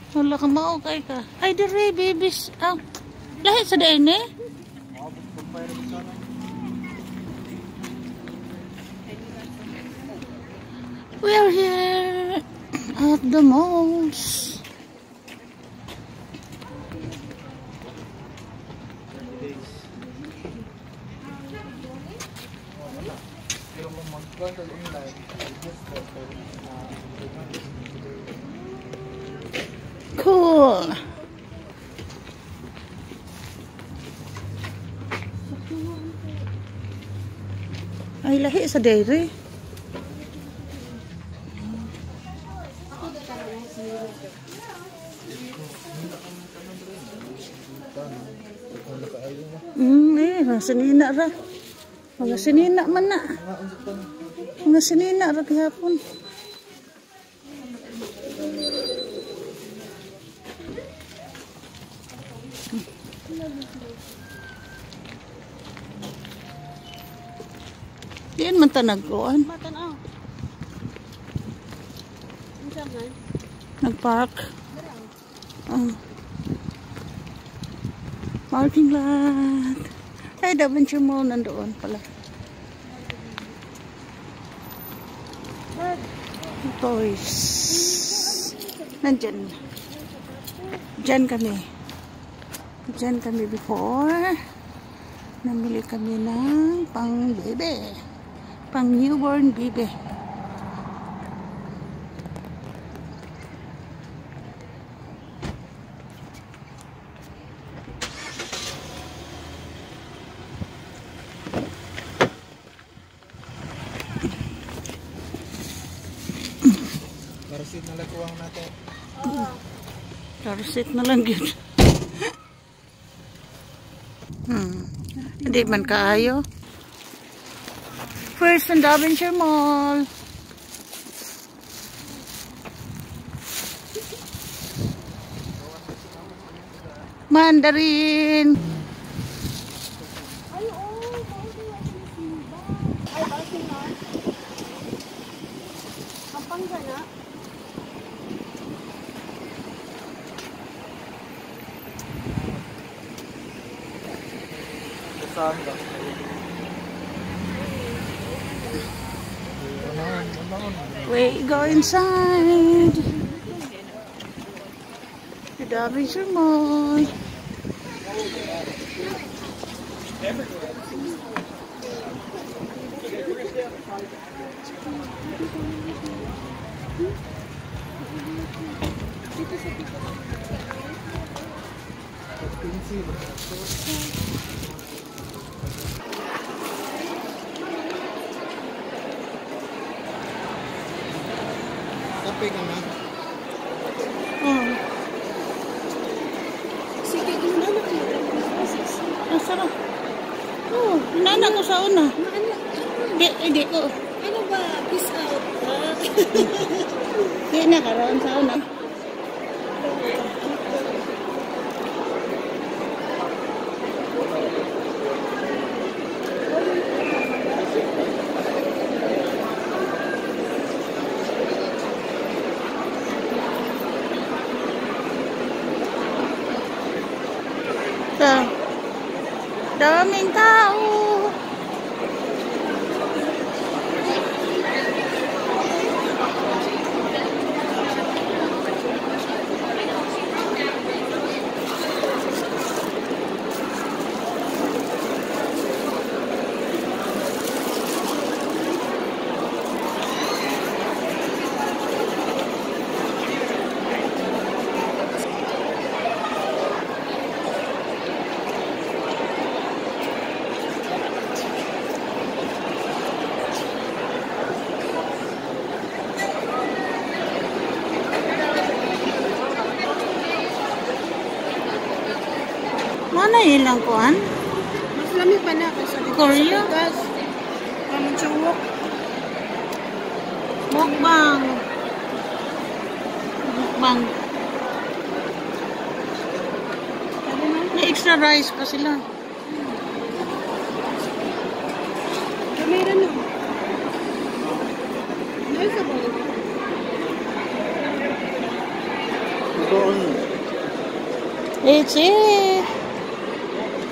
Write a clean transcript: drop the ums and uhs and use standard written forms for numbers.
Wala ka maukay ka. Ay, dire, babies. Ah, lahat sa dain eh. We are here at the malls. Cool. Ay, lahi sa dairy. Sinina ra. Mga sinina man na. Mga sinina ra gihapon. Diyan man ta nagkuan. Nagpark. Parking lot. Ay, Adventure Mall nandoon pala. Toys. Nandyan. Diyan kami. Diyan kami before. Namili kami ng pang bebe. Pang newborn bebe. Karusit na laguang natin. Karusit na lang yun. Hindi man kaayo. First and Adventure Mall. Mandarin. Ay, oh, ay, bakit na? Ang panggana? Saan ba? We go inside the Adventure Mall. Kape ka na? Sige, inana ko. Ang sarap. Oh, inana ko sa una. Hindi ko. Ano ba? Peace out. Hindi na karoon sa una. Daming tao. Mana ilang kuan? Mas lamig pa na kasi dito Korea? sa gas. Kamu chuwok. Mukbang. Mukbang. May extra rice pa sila. Meron no. Nasa ba? doon. It's it.